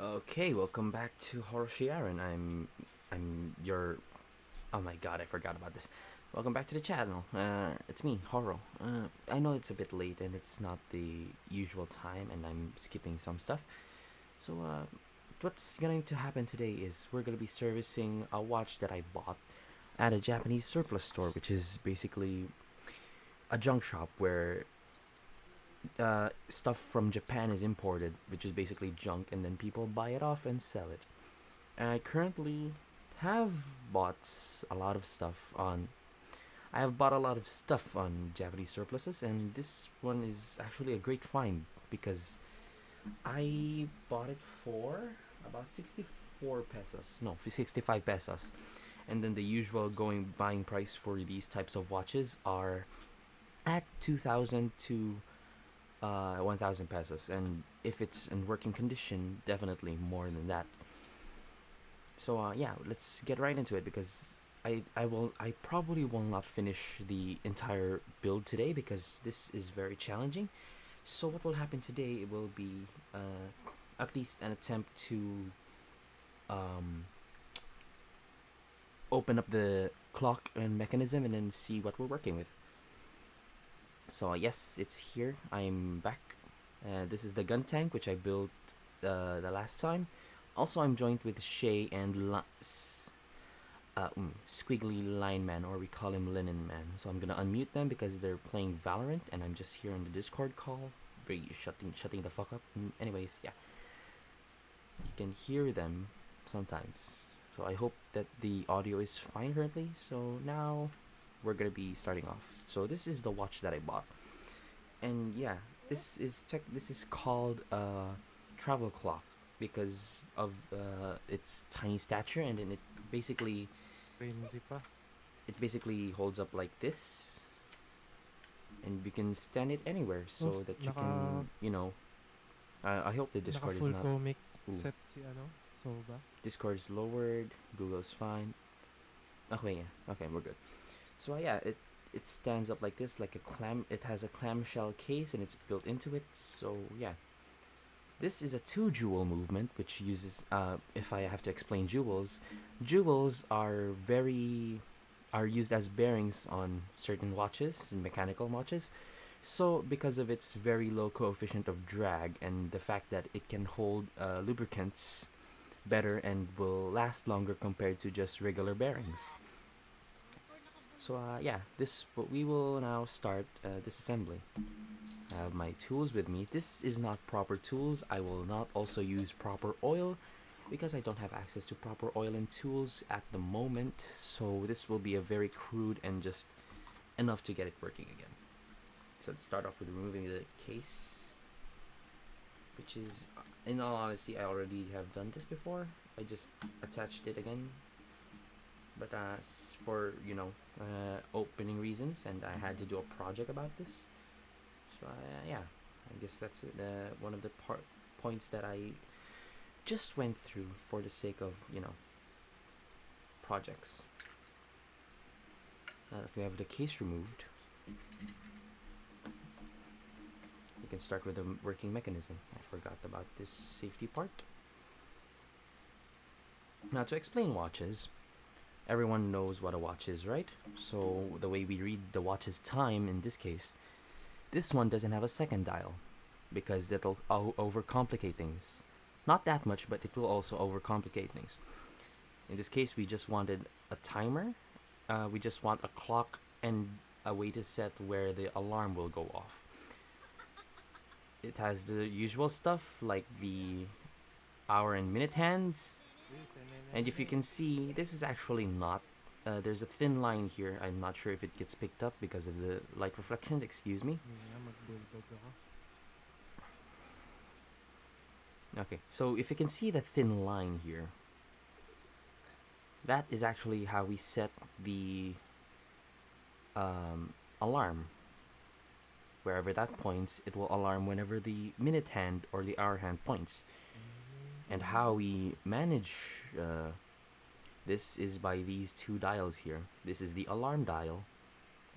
Okay, welcome back to Horror Shiaren. I'm your oh my god, I forgot about this. Welcome back to the channel. It's me, Horo. I know it's a bit late and it's not the usual time, and I'm skipping some stuff. So, what's going to happen today is we're gonna be servicing a watch that I bought at a Japanese surplus store, which is basically a junk shop where stuff from Japan is imported, which is basically junk, and then people buy it off and sell it. I currently have bought a lot of stuff on. I have bought a lot of stuff on Japanese surpluses, and this one is actually a great find because I bought it for about 64 pesos. No, 65 pesos. And then the usual going buying price for these types of watches are at 2,000 to 1,000 pesos. And if it's in working condition, definitely more than that. So yeah, let's get right into it because I probably will not finish the entire build today because this is very challenging. So what will happen today will be at least an attempt to um, open up the clock and mechanism and then see what we're working with. So yes, it's here. I'm back. This is the gun tank which I built the last time. Also, I'm joined with Shay and Squiggly Line Man, or we call him Linen Man. So I'm gonna unmute them because they're playing Valorant, and I'm just here on the Discord call, very shutting the fuck up. Anyways, yeah, you can hear them sometimes. So I hope that the audio is fine currently. So now we're gonna be starting off. So this is the watch that I bought, and yeah, this is called a travel clock because of its tiny stature, and then basically Crazy pa. it basically holds up like this, and you can stand it anywhere Oh, so that you naka can, I hope the naka Discord is full not. comic Ooh, set si ano, Soba. Discord is lowered, Google's fine. Okay, yeah, okay, we're good. So yeah, it stands up like this, like a clam. It has a clamshell case and it's built into it. So yeah, this is a two jewel movement, which uses. If I have to explain jewels, jewels are used as bearings on certain watches and mechanical watches. So because of its very low coefficient of drag and the fact that it can hold lubricants better and will last longer compared to just regular bearings. So yeah, this what we will now start disassembly. I have my tools with me. This is not proper tools. I will not also use proper oil because I don't have access to proper oil and tools at the moment. So this will be a very crude and just enough to get it working again. So let's start off with removing the case, which is, in all honesty, I already have done this before. I just attached it again, but for opening reasons, and I had to do a project about this. So yeah, I guess that's it. One of the points that I just went through for the sake of projects. Now that we have the case removed, we can start with the working mechanism. I forgot about this safety part. Now to explain watches, everyone knows what a watch is, right? So the way we read the watch's time in this case, this one doesn't have a second dial because that'll overcomplicate things. Not that much, but it will also overcomplicate things. In this case, we just wanted a timer. We just want a clock and a way to set where the alarm will go off. It has the usual stuff like the hour and minute hands. And if you can see, this is actually not. There's a thin line here. I'm not sure if it gets picked up because of the light reflections. Excuse me. Mag-bulldog ako. Okay, so if you can see the thin line here, that is actually how we set the alarm. Wherever that points, it will alarm whenever the minute hand or the hour hand points. And how we manage this is by these two dials here. This is the alarm dial,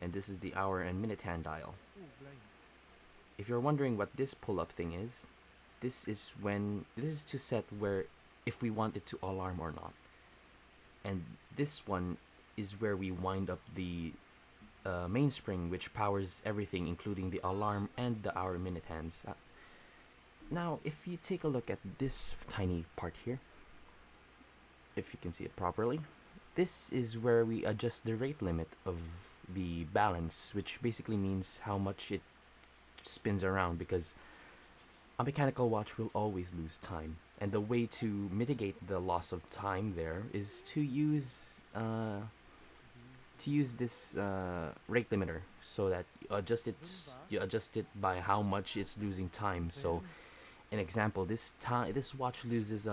and this is the hour and minute hand dial. Blind. If you're wondering what this pull-up thing is, this is to set where if we want it to alarm or not. And this one is where we wind up the mainspring, which powers everything, including the alarm and the hour minute hands. Now, if you take a look at this tiny part here, if you can see it properly, this is where we adjust the rate limit of the balance, which basically means how much it spins around, because a mechanical watch will always lose time. And the way to mitigate the loss of time there is to use this rate limiter, so that you adjust it by how much it's losing time. So an example, this watch loses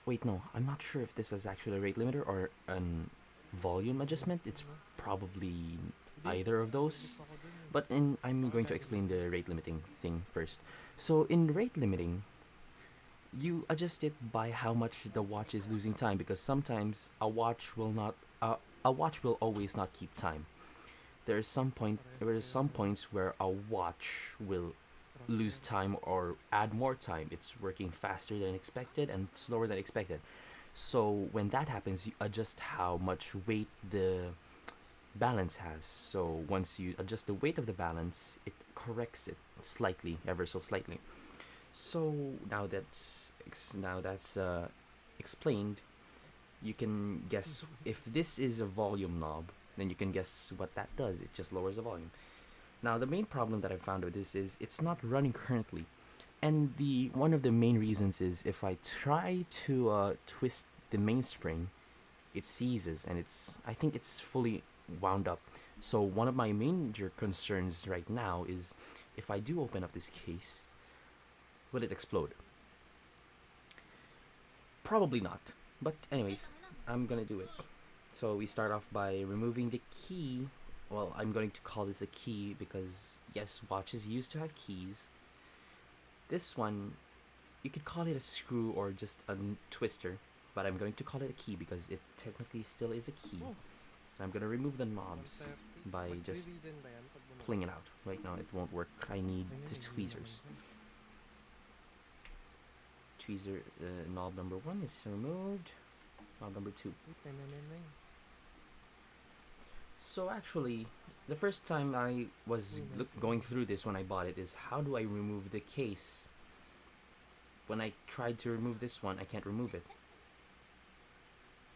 wait, no, I'm not sure if this is actually a rate limiter or an volume adjustment. It's probably either of those. But I'm going to explain the rate limiting thing first. So in rate limiting, you adjust it by how much the watch is losing time, because sometimes a watch will always not keep time. There are some points where a watch will lose time or add more time. It's working faster than expected and slower than expected. So when that happens, you adjust how much weight the balance has. So once you adjust the weight of the balance, it corrects it slightly, ever so slightly. So now that's explained, you can guess if this is a volume knob, then you can guess what that does. It just lowers the volume. Now the main problem that I found with this is it's not running currently, and the one of the main reasons is if I try to twist the mainspring, it seizes, and I think it's fully wound up. So one of my major concerns right now is if I do open up this case, will it explode? Probably not. But anyways, I'm gonna do it. So we start off by removing the key. Well, I'm going to call this a key because yes, watches used to have keys. This one, you could call it a screw or just a twister, but I'm going to call it a key because it technically still is a key. I'm gonna remove the knobs by just pulling it out. Right now it won't work. I need the tweezers. Tweezer knob number 1 is removed. Knob number 2. So actually, the first time I was going through this when I bought it is how do I remove the case? When I tried to remove this one, I can't remove it.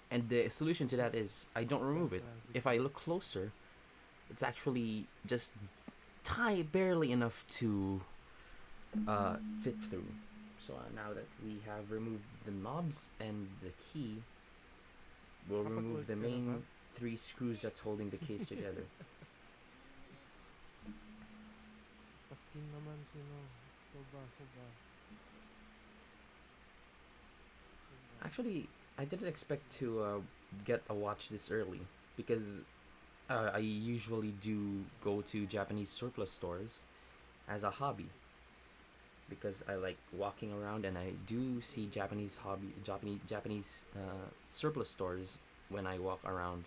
And the solution to that is I don't remove it. If I look closer, it's actually just barely enough to fit through. So now that we have removed the knobs and the key, we'll remove the main 3 screws that's holding the case together. Paskin naman sino. Soba. Actually, I didn't expect to get a watch this early because I usually do go to Japanese surplus stores as a hobby because I like walking around and I do see Japanese surplus stores when I walk around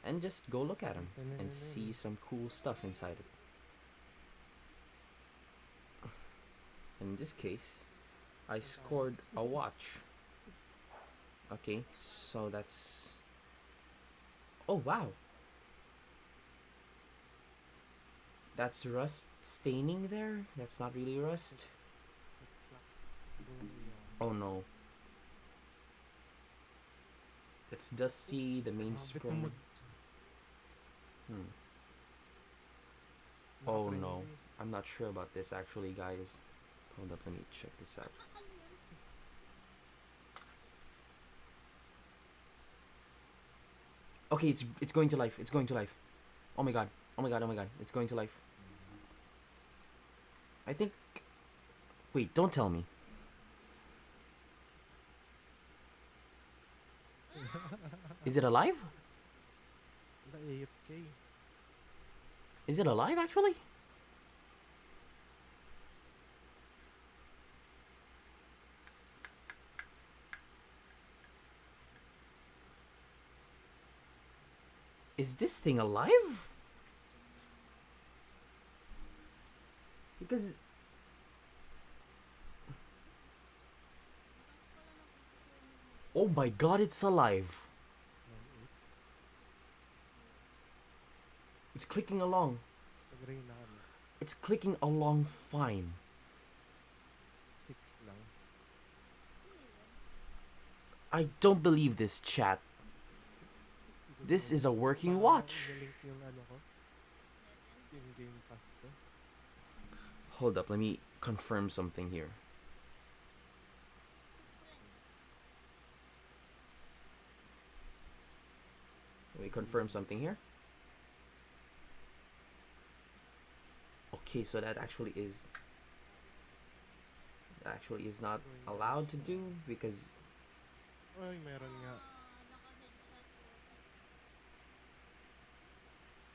and just go look at them and see some cool stuff inside it. In this case, I scored a watch. Okay, so that's... Oh, wow! That's rust staining there? That's not really rust. Oh no. That's dusty, the mainspring. Oh no. I'm not sure about this actually, guys. Hold up, let me check this out. Okay, it's going to life. It's going to life. Oh my god. Oh my god. Oh my god. It's going to life. I think... Wait, don't tell me. Is it alive? The AFK. Is it alive actually? Is this thing alive? Because Oh my god, it's alive. 9-8. It's clicking along. Nag-rain na kami. It's clicking along fine. 6 lang. I don't believe this, chat. Good This is morning. a working Baka watch. inalink yung ano ko. Yung Game Pass ko. Hold up, let me confirm something here. Let me confirm something here. Okay, so that actually is not Going allowed to siya. do because Ay, meron nga.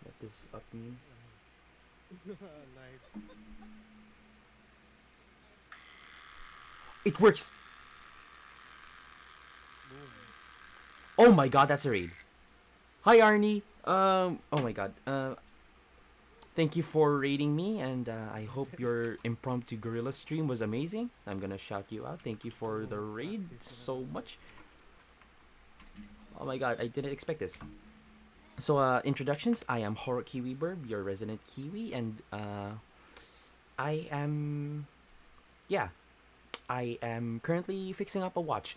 what does up mean? Night. It works. Boom. Oh my god, that's a raid. Hi Arnie. Oh my god. Thank you for raiding me, and I hope your impromptu gorilla stream was amazing. I'm gonna shout you out. Thank you for the Boom. raid Practice na so naman. much. Oh my god, I didn't expect this. So, introductions. I am Horror Kiwi Burb, your resident Kiwi, and I am, yeah, I am currently fixing up a watch,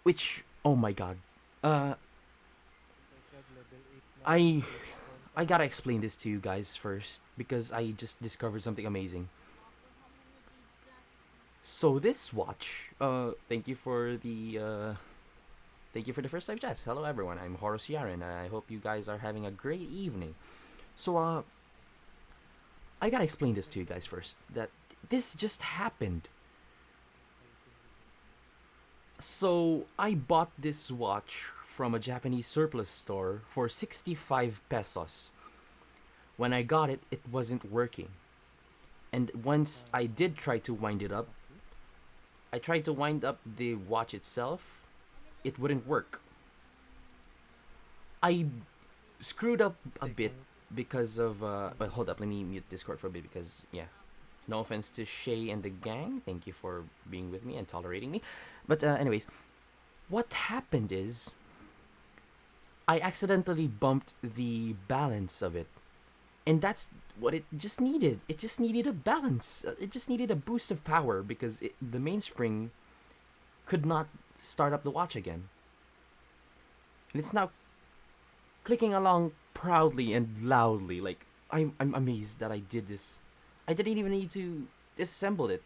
which, oh my god, uh, Oh my god, level 8 na ako. I, First I contact. gotta explain this to you guys first because I just discovered something amazing. So this watch, thank you for the first time chats. Hello everyone, I'm Horace Yaren. I hope you guys are having a great evening. So I gotta explain this to you guys first. That this just happened. Fighting with it. So I bought this watch from a Japanese surplus store for 65 pesos. When I got it, it wasn't working. And once I did try to wind it up, Practice? I tried to wind up the watch itself, it wouldn't work. I screwed up a Take bit lang. because of well, hold up, let me mute Discord for a bit because yeah. No offense to Shay and the gang. Thank you for being with me and tolerating me. But anyways, what happened is I accidentally bumped the balance of it. And that's what it just needed. It just needed a balance. It just needed a boost of power because the mainspring could not start up the watch again. And it's now clicking along proudly and loudly. Like, I'm amazed that I did this. I didn't even need to disassemble it.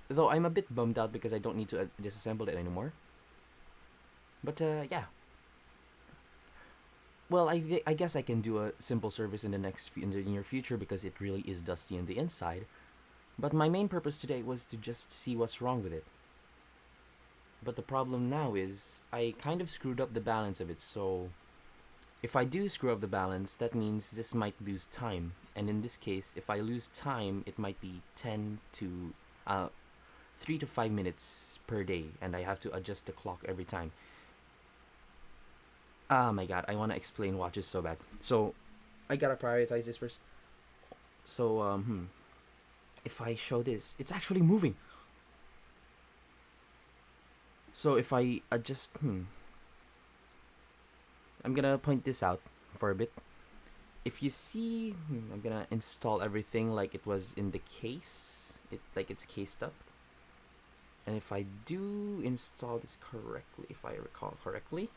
Though I'm a bit bummed out because I don't need to disassemble it anymore. But yeah. Well, I guess I can do a simple service in the near future because it really is dusty on the inside. But my main purpose today was to just see what's wrong with it. But the problem now is I kind of screwed up the balance of it, so if I do screw up the balance, that means this might lose time. And in this case, if I lose time, it might be 10 to 3 to 5 minutes per day, and I have to adjust the clock every time. Oh my god, I want to explain watches so bad. So, I gotta prioritize this first. So, if I show this, it's actually moving. So if I adjust, I'm gonna point this out for a bit. If you see, I'm gonna install everything like it was in the case, like it's cased up. And if I do install this correctly, if I recall correctly,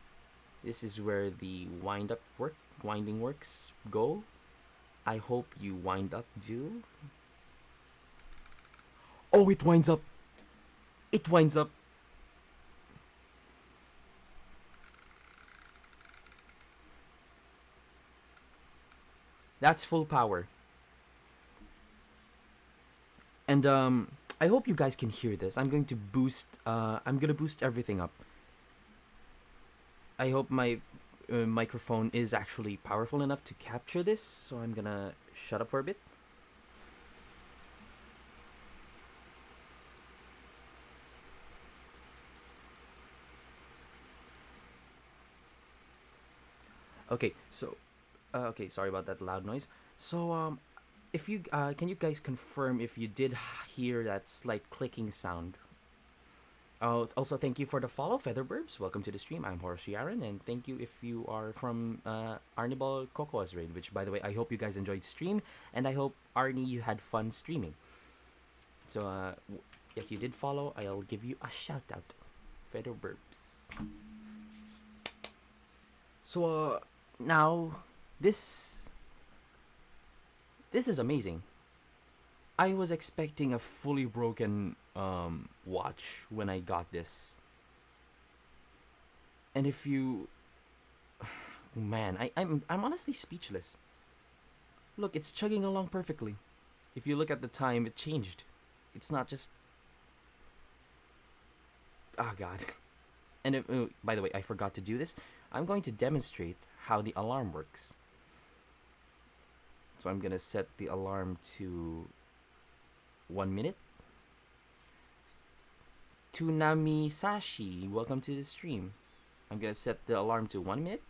this is where the winding works go. I hope you wind up do. Oh, it winds up. It winds up. That's full power. And I hope you guys can hear this. I'm gonna boost everything up. I hope my microphone is actually powerful enough to capture this, so I'm gonna shut up for a bit. Okay, so okay, sorry about that loud noise. So if you can you guys confirm if you did hear that slight clicking sound? Also, thank you for the follow, Featherburbs. Welcome to the stream. I'm Horace Yaron, and thank you if you are from Arnibal Cocoa's raid. Which, by the way, I hope you guys enjoyed stream, and I hope Arnie you had fun streaming. So, yes, you did follow. I'll give you a shout out, Featherburbs. So, now this this is amazing. I was expecting a fully broken watch when I got this. And if you man, I'm honestly speechless. Look, it's chugging along perfectly. If you look at the time, it changed. It's not just oh god. And by the way, I forgot to do this. I'm going to demonstrate how the alarm works. So I'm gonna set the alarm to 1 minute. Tunami Sashi, welcome to the stream. I'm gonna set the alarm to 1 minute.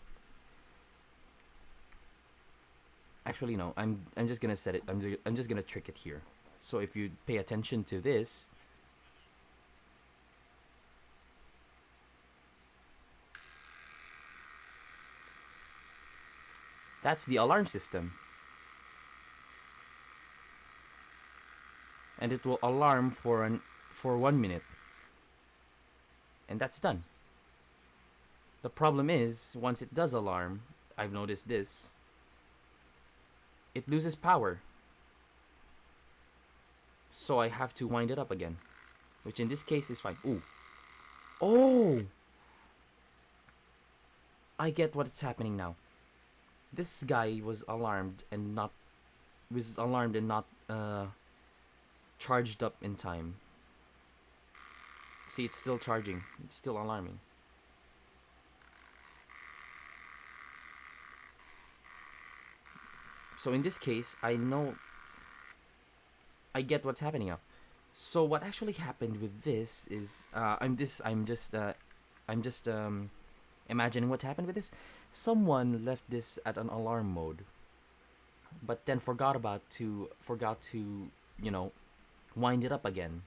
Actually, no. I'm just gonna set it. I'm just gonna trick it here. So if you pay attention to this, that's the alarm system, and it will alarm for 1 minute, and that's done. The problem is once it does alarm, I've noticed this. It loses power, so I have to wind it up again, which in this case is fine. Ooh, oh, I get what's happening now. This guy was alarmed and not charged up in time. See, it's still charging. It's still alarming. So in this case, I get what's happening now. So what actually happened with this is I'm just imagining what happened with this. Someone left this at an alarm mode, but then forgot to you know wind it up again,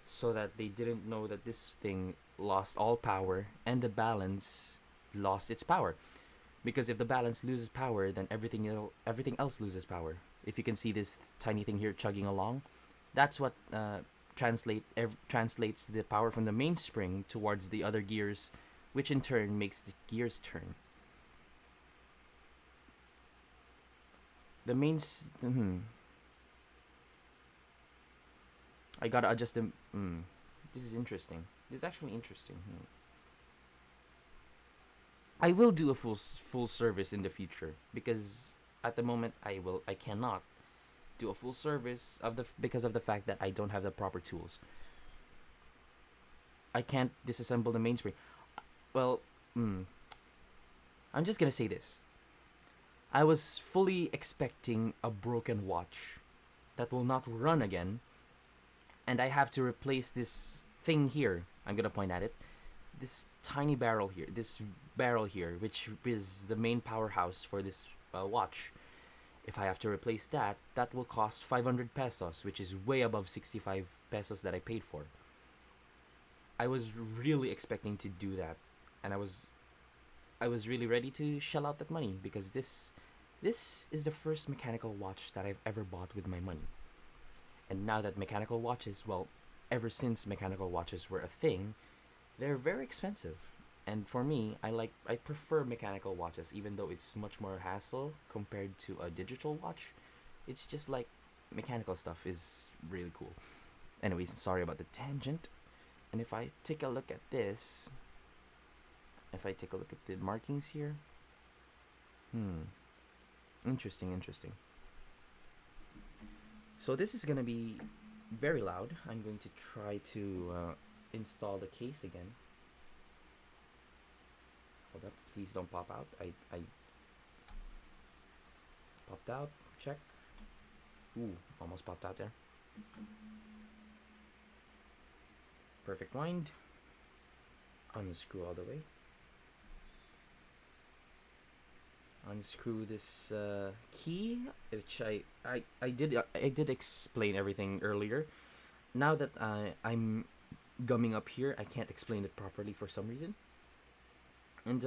so that they didn't know that this thing lost all power and the balance lost its power. Because if the balance loses power, then everything else loses power. If you can see this tiny thing here chugging along, that's what translates the power from the mainspring towards the other gears, which in turn makes the gears turn. The mains. I gotta adjust them. This is interesting. This is actually interesting. I will do a full service in the future, because at the moment I cannot do a full service because of the fact that I don't have the proper tools. I can't disassemble the mainspring. Well, I'm just gonna say this. I was fully expecting a broken watch that will not run again, and I have to replace this thing here. I'm gonna point at it. This tiny barrel here, which is the main powerhouse for this watch. If I have to replace that, that will cost 500 pesos, which is way above 65 pesos that I paid for. I was really expecting to do that, and I was really ready to shell out that money, because this is the first mechanical watch that I've ever bought with my money. And now that mechanical watches, well, ever since mechanical watches were a thing, they're very expensive. And for me, I prefer mechanical watches, even though it's much more hassle compared to a digital watch. It's just like mechanical stuff is really cool. Anyways, sorry about the tangent. And if I take a look at this, if I take a look at the markings here, interesting. So this is gonna be very loud. I'm going to try to install the case again. Hold up, please don't pop out. I popped out. Check. Ooh, almost popped out there. Perfect wind. Unscrew all the way. Unscrew this key, which I did explain everything earlier. Now that I'm gumming up here. I can't explain it properly for some reason. And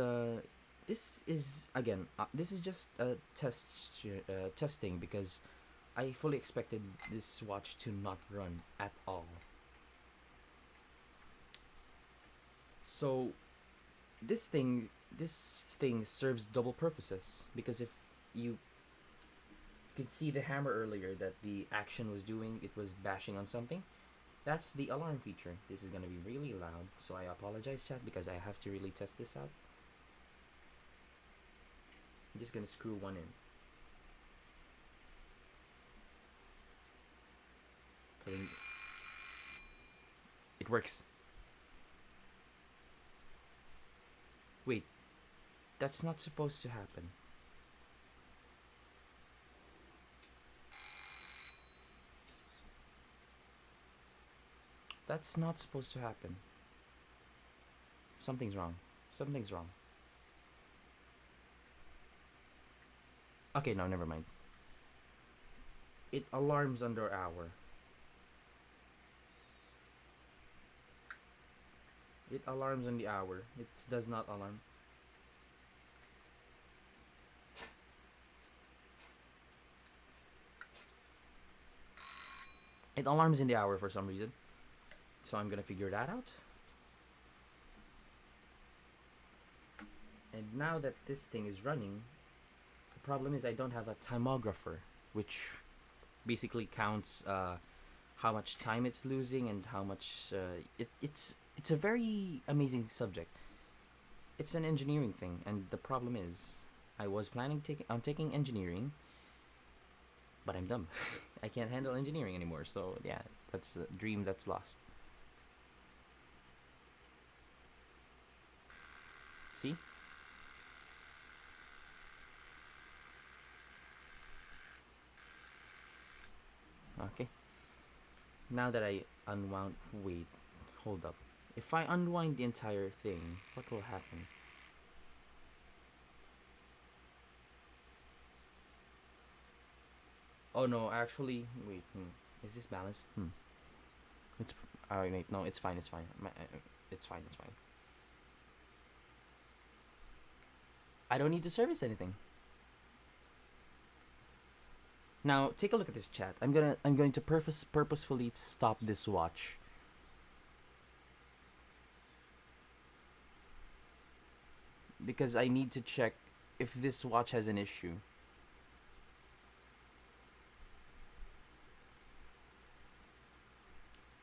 this is again, this is just a testing because I fully expected this watch to not run at all. So this thing serves double purposes because if you could see the hammer earlier that the action was doing, it was bashing on something. That's the alarm feature. This is gonna be really loud, so I apologize, chat, because I have to really test this out. I'm just gonna screw one in. It works. Wait, that's not supposed to happen. That's not supposed to happen. Something's wrong. Something's wrong. Okay, no, never mind. It alarms under hour. It alarms on the hour. It does not alarm. It alarms in the hour for some reason. So I'm gonna figure that out. And now that this thing is running, the problem is I don't have a timographer, which basically counts how much time it's losing and how much it's a very amazing subject. It's an engineering thing, and the problem is I was planning on taking engineering, but I'm dumb. I can't handle engineering anymore. So yeah, that's a dream that's lost. See? Okay. Now that I unwound, wait, hold up. If I unwind the entire thing, what will happen? Oh no, actually, wait. Is this balanced? It's. Oh wait, no, it's fine. It's fine. It's fine. It's fine. I don't need to service anything. Now take a look at this chat. I'm going to purposefully stop this watch because I need to check if this watch has an issue.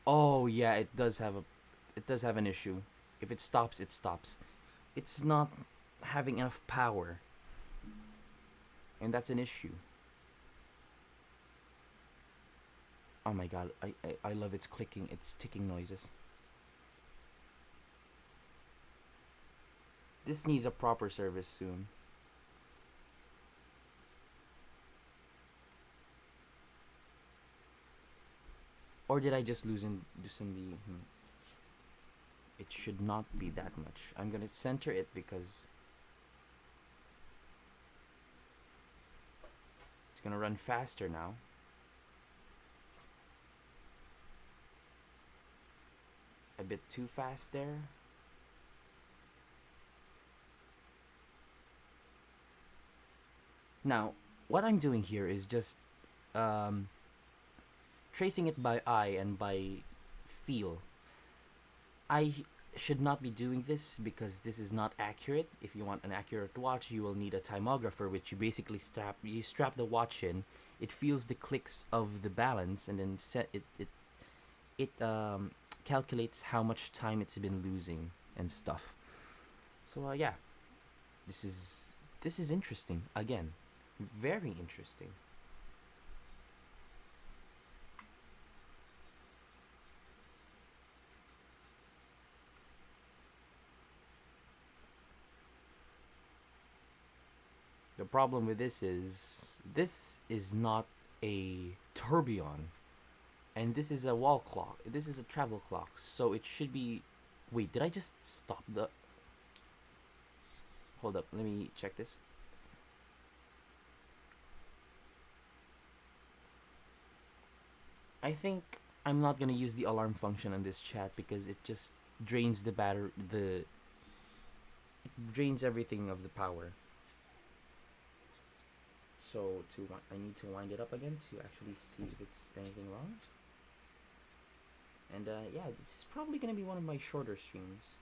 Oh yeah, it does have an issue. If it stops, it stops. It's not having enough power, and that's an issue. Oh my god, I love its clicking, its ticking noises. This needs a proper service soon. Or did I just loosen the? It should not be that much. I'm gonna center it because it's gonna run faster now. A bit too fast there. Now, what I'm doing here is just um, tracing it by eye and by feel. I should not be doing this because this is not accurate. If you want an accurate watch, you will need a timographer, which you basically strap the watch in. It feels the clicks of the balance and then it calculates how much time it's been losing and stuff. So yeah, this is interesting again, very interesting. The problem with this is not a tourbillon, and this is a wall clock. This is a travel clock, so it should be. Wait, did I just stop the? Hold up, let me check this. I think I'm not gonna use the alarm function in this chat because it just drains the battery. The it drains everything of the power. So I need to wind it up again to actually see if it's anything wrong. And yeah, this is probably gonna be one of my shorter streams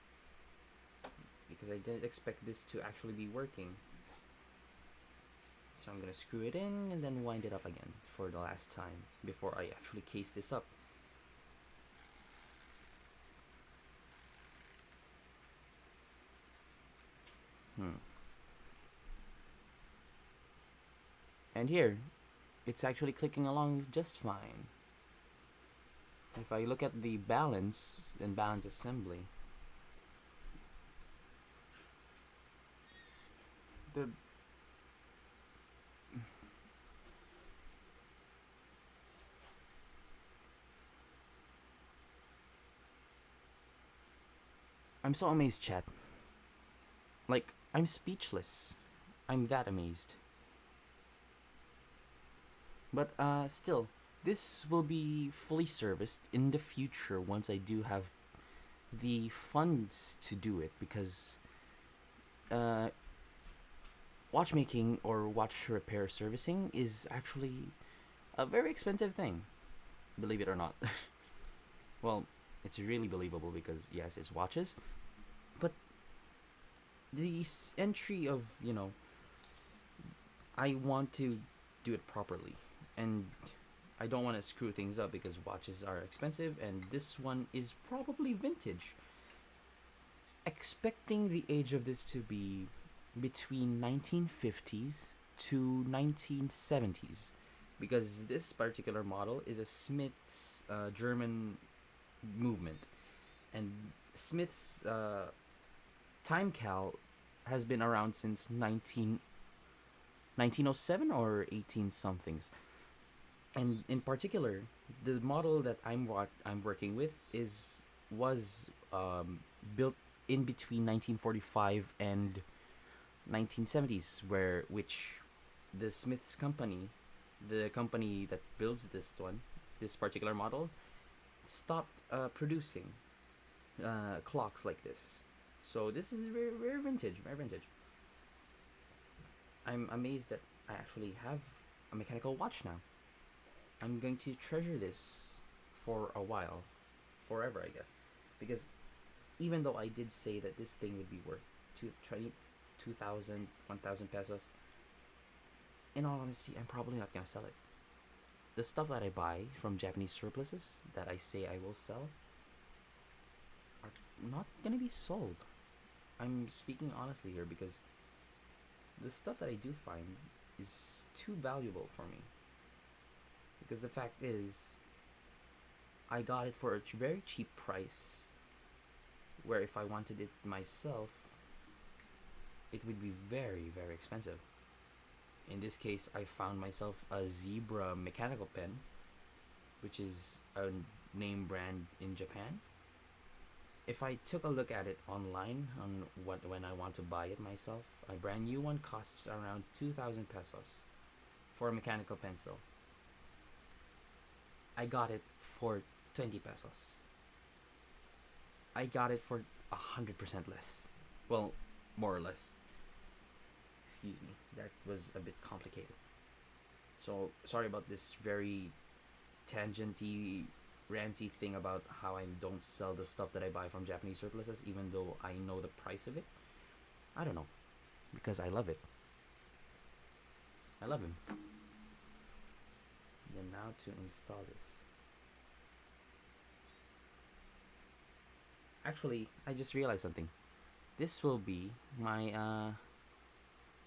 because I didn't expect this to actually be working. So I'm gonna screw it in and then wind it up again for the last time before I actually case this up. And here, it's actually clicking along just fine. If I look at the balance and balance assembly, the I'm so amazed, chat. Like, I'm speechless. I'm that amazed. But still, this will be fully serviced in the future once I do have the funds to do it because uh, watchmaking or watch repair servicing is actually a very expensive thing, believe it or not. Well, it's really believable because yes, it's watches, but the entry of I want to do it properly, and I don't want to screw things up because watches are expensive, and this one is probably vintage. Expecting the age of this to be between 1950s to 1970s, because this particular model is a Smith's German movement, and Smith's time cal has been around since 1907 or 18 somethings. And in particular, the model that I'm working with was built in between 1945 and 1970s, which the Smiths company, the company that builds this particular model, stopped producing clocks like this. So this is very very vintage, very vintage. I'm amazed that I actually have a mechanical watch now. I'm going to treasure this for a while, forever, I guess, because even though I did say that this thing would be worth 2,000, 1,000 pesos, in all honesty, I'm probably not gonna sell it. The stuff that I buy from Japanese surpluses that I say I will sell are not gonna be sold. I'm speaking honestly here because the stuff that I do find is too valuable for me. Because the fact is, I got it for a very cheap price, where if I wanted it myself, it would be very, very expensive. In this case, I found myself a Zebra mechanical pen, which is a name brand in Japan. If I took a look at it online on when I want to buy it myself, a brand new one costs around 2,000 pesos for a mechanical pencil. I got it for 20 pesos. I got it for 100% less. Well, more or less. Excuse me, that was a bit complicated. So sorry about this very tangenty, ranty thing about how I don't sell the stuff that I buy from Japanese surpluses, even though I know the price of it. I don't know, because I love it. I love him. Then now to install this. Actually, I just realized something. This will be my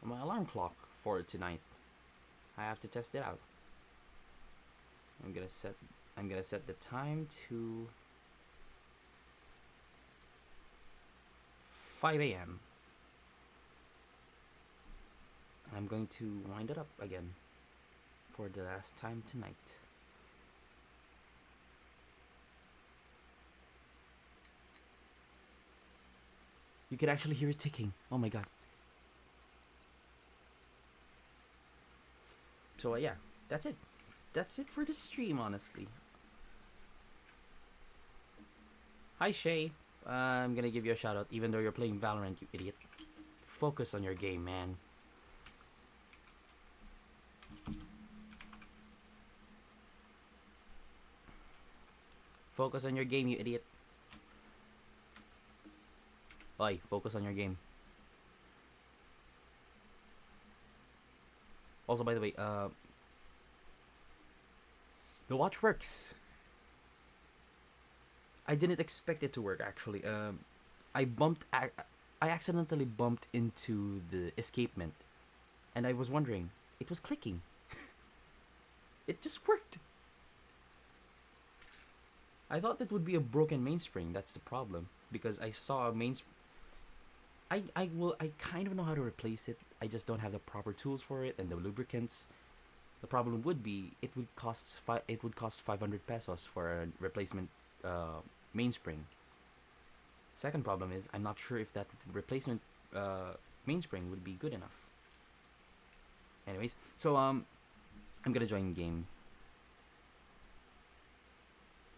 alarm clock for tonight. I have to test it out. I'm gonna set the time to 5 a.m. I'm going to wind it up again for the last time tonight. You can actually hear it ticking. Oh my god. So yeah, that's it. That's it for the stream, honestly. Hi Shay. I'm gonna give you a shout out even though you're playing Valorant, you idiot. Focus on your game, man. Focus on your game, you idiot. Oi, focus on your game. Also, by the way, the watch works. I didn't expect it to work actually. I bumped. I accidentally bumped into the escapement, and I was wondering, it was clicking. It just worked. I thought that would be a broken mainspring. That's the problem because I saw a main. I kind of know how to replace it. I just don't have the proper tools for it and the lubricants. The problem would be it would cost 500 pesos for a replacement mainspring. Second problem is I'm not sure if that replacement mainspring would be good enough. Anyways, so I'm gonna join game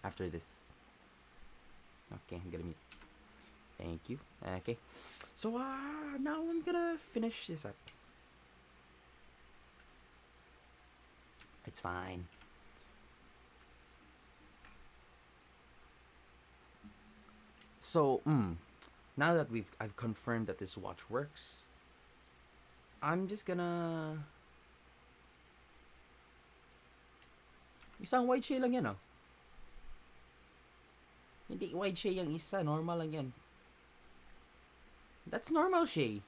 after this. Okay, I'm gonna mute. Thank you. Okay, so now I'm gonna finish this up. It's fine. So, now that I've confirmed that this watch works, I'm just gonna. Isang wide shade lang yan, oh. Hindi wide shade yung isa, normal lang yan. That's normal shade.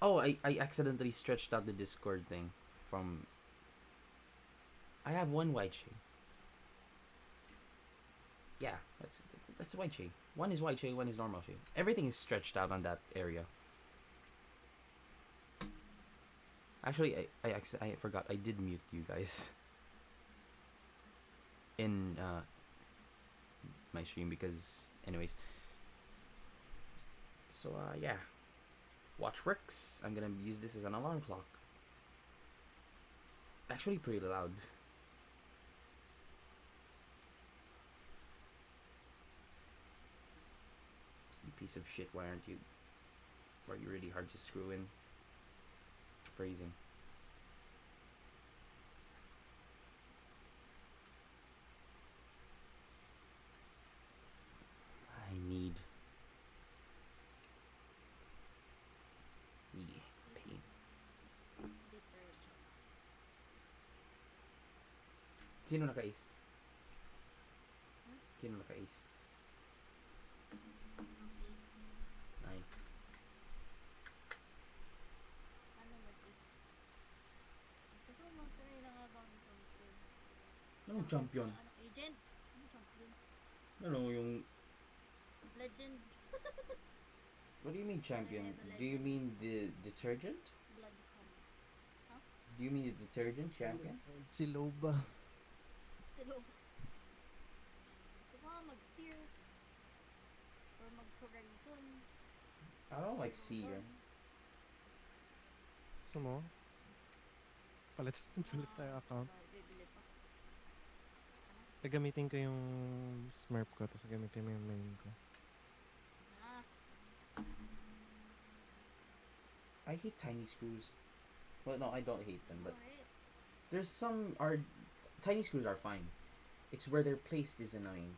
Oh, I accidentally stretched out the Discord thing from. I have one wide shade. Yeah, that's wide shade. One is wide shade, one is normal shade. Everything is stretched out on that area. Actually, I forgot. I did mute you guys in my stream because, anyways. So yeah, watch works. I'm gonna use this as an alarm clock. Actually, pretty loud. You piece of shit. Why aren't you? Why are you really hard to screw in? Phrasing. I need. Yeah, pain. Sino naka-ace? Sino naka-ace? Ay. Anong champion? Agent? Ano champion? Ano yung... Legend. What do you mean champion? Do you mean the detergent? Blood honey. Huh? Do you mean the detergent champion? Si Loba. Sino ba? Gusto ko nga mag-sear. Or mag-horizon. I don't like seer. Gusto mo? Palit tayo account. Bibili pa. Gagamitin ko yung Smurf ko, tapos gamitin mo yung main ko. Ah. I hate tiny screws. Well, no, I don't hate them, but Alright. there's some are tiny screws are fine. It's where they're placed is annoying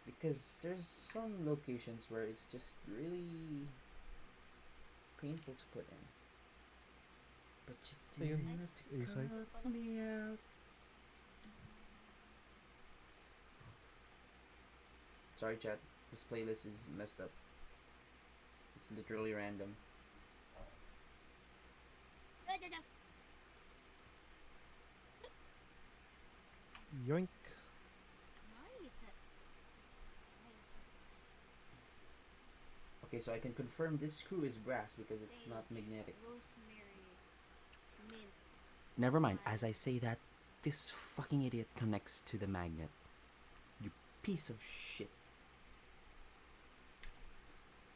because there's some locations where it's just really painful to put in. But you Ayun, didn't A-side. cut me out. Sorry, chat. This playlist is messed up. It's literally random. Yoink. Nice. Okay, so I can confirm this screw is brass because it's not Sage, magnetic. Rosemary. Mint. Never mind. As I say that, this fucking idiot connects to the magnet. You piece of shit.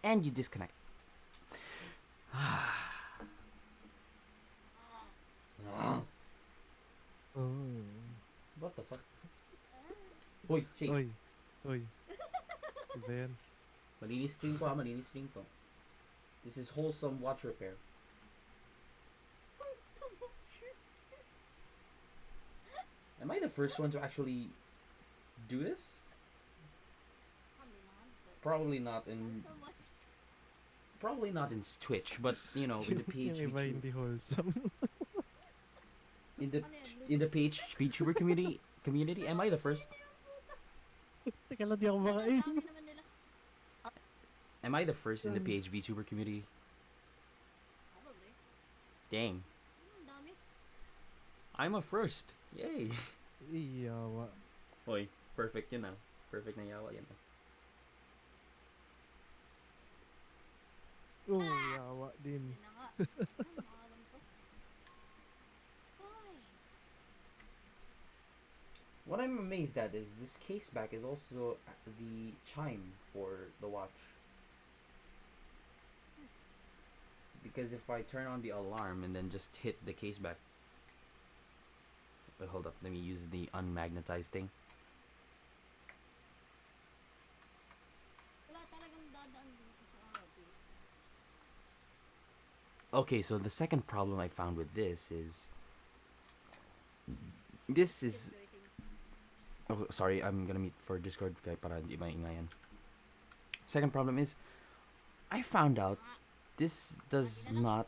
And you disconnect. Oh. Hoy, shake. Oy. Oy. Iba yan. Malinis string ko ha, malinis string ko. This is wholesome watch repair. I'm so much. Am I the first one to actually do this? Probably not, but Probably not I'm in so much. probably not in Twitch, but you know, in the page Yung iba VTuber, hindi wholesome. in the Ano yan, in the page VTuber community, am I the first? Teka lang, di ako Ang makain. dami naman nila. Am I the first in the page VTuber community? Probably. Dang, Ang dami. I'm a first. Yay. Iyawa. Hoy, perfect yun ah. Perfect na yawa yan ah. Oh, yawa din. Yun na nga. Ano, maalam to. Ay. What I'm amazed at is this case back is also the chime for the watch. Because if I turn on the alarm and then just hit the case back. Wait, hold up, let me use the unmagnetized thing. Wala talagang dadaan dito sa atin. Okay, so the second problem I found with this is this is oh sorry, I'm gonna meet for Discord kaya para hindi maingayan. Second problem is I found out this does not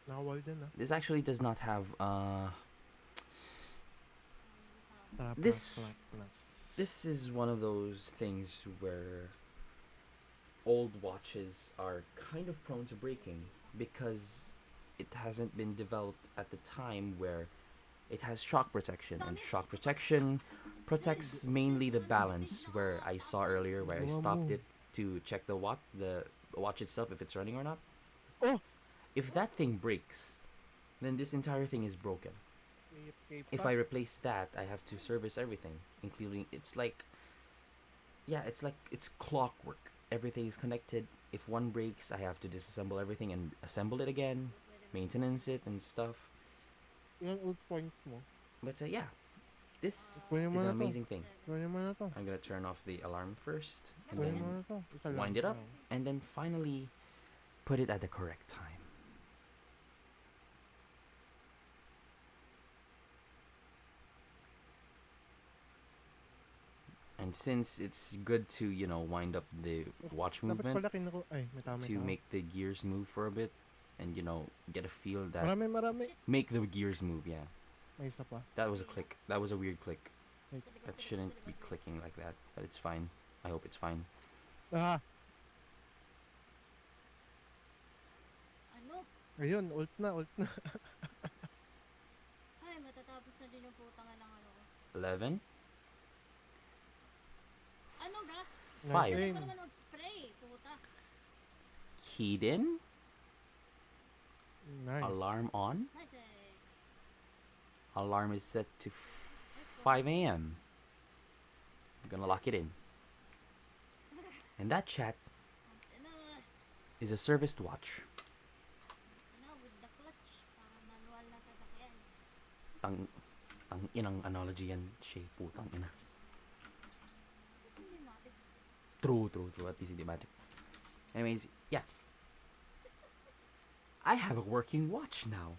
Nakawal dyan ah. this actually does not have Tara, This- plak. this is one of those things where old watches are kind of prone to breaking because it hasn't been developed at the time where it has shock protection, and shock protection protects mainly the balance where I saw earlier where I stopped it to check the watch itself if it's running or not. Oh! If that thing breaks, then this entire thing is broken. If I replace that, I have to service everything, including it's like it's clockwork. Everything is connected. If one breaks, I have to disassemble everything and assemble it again, maintenance it and stuff. Ilang old points mo? But yeah, this Kunin mo is na an to. amazing thing. Kunin mo na to. I'm gonna turn off the alarm first, and Kunin then mo na to. Isa lang. wind it up, Wow. and then finally put it at the correct time. And since it's good to, you know, wind up the watch Dapat movement pala kinuko. Ay, may tama. to make the gears move for a bit and, you know, get a feel that Marami. make the gears move, yeah. May isa pa. That was a click. That was a weird click. That Sa shouldn't likod, be sa likod. clicking like that, but it's fine. I hope it's fine. Ah! Ano? Ayun, ult na. Ay, matatapos na din yung putangan ng ano ko. 11, Ano ga? 5. Nice. Hindi ko naman mag-spray. Puta. Keyed in, Nice. alarm on. Nice eh. Alarm is set to 5 a.m. I'm gonna lock it in. And that chat Ano? is a serviced watch. Ano, with the clutch. Para manual na sasakyan. Tang inang analogy yan, Shay. Putang ina. Kasi hindi matik. True. At least hindi matic. Anyways, yeah. I have a working watch now.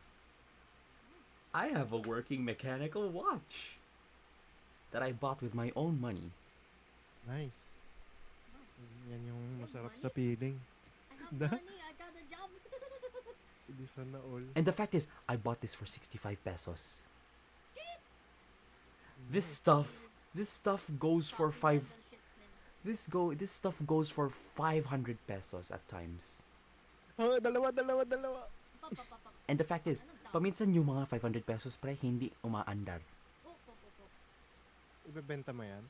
I have a working mechanical watch that I bought with my own money. Nice. Nice. Yan yung Your masarap money? sa feeling. I have Da- money. I got a job. Hindi sana all. And the fact is, I bought this for 65 pesos. This stuff goes for five. This stuff goes for 500 pesos at times. Oh, dalawa. And the fact is, paminsan yung mga 500 pesos pre, hindi umaandar. Ibebenta mo yan?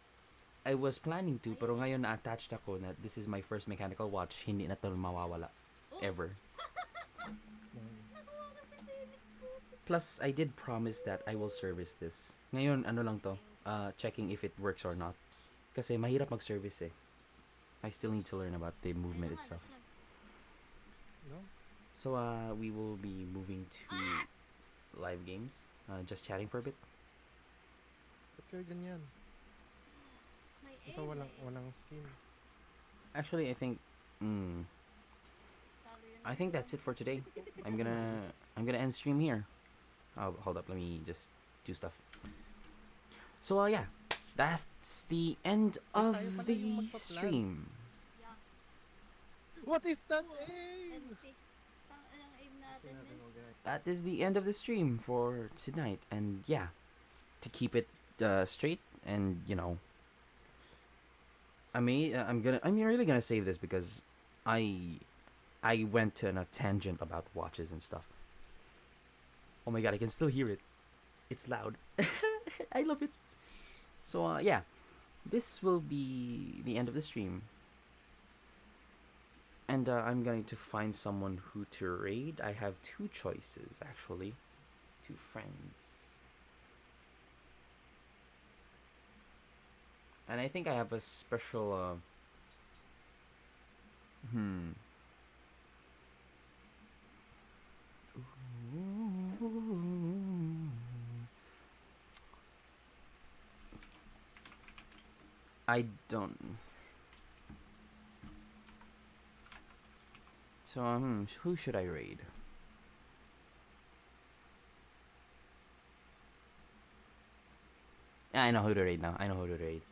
I was planning to, pero ngayon na-attached ako na this is my first mechanical watch, hindi na to mawawala. Ever. Nice. Plus, I did promise that I will service this. Ngayon, ano lang to, checking if it works or not. Kasi mahirap mag-service eh. I still need to learn about the movement itself. No? So, we will be moving to live games. Just chatting for a bit. Ba't kayo ganyan? Ito walang skin. Actually, mm, Talo yun I ng think that's phone. it for today. I'm gonna end stream here. Oh, hold up. Let me just do stuff. So, yeah, that's the end Tayo of pala yung the magpa-plan. stream. Yeah. What is that Oh, aim? NT. Tang ang aim Kasi natin, natin men. organize. That is the end of the stream for tonight. And yeah, to keep it straight and I'm really gonna save this because I I went to a tangent about watches and stuff. Oh my god, I can still hear it. It's loud. I love it. So yeah, this will be the end of the stream. And I'm going to find someone who to raid. I have two choices actually. Two friends. And I think I have a special I don't. So who should I raid? I know who to raid now. I know who to raid.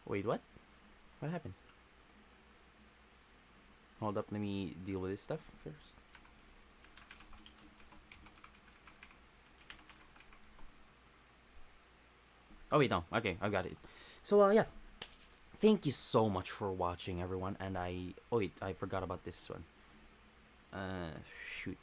Wait, what? What happened? Hold up, let me deal with this stuff first. Oh wait, no. Okay, I got it. So yeah, thank you so much for watching, everyone. And oh wait, I forgot about this one. Shoot.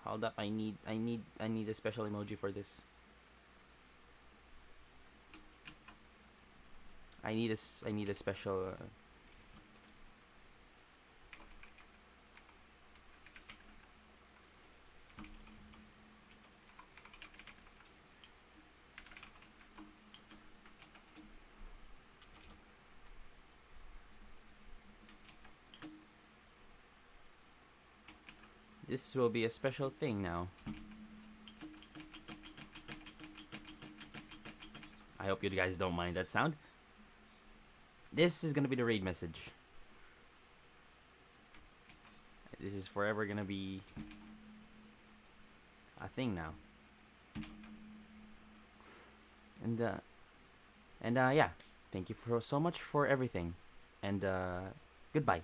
Hold up, I need a special emoji for this. I need a special. This will be a special thing now. I hope you guys don't mind that sound. This is gonna be the raid message. This is forever gonna be a thing now. And yeah, thank you so much for everything, and goodbye.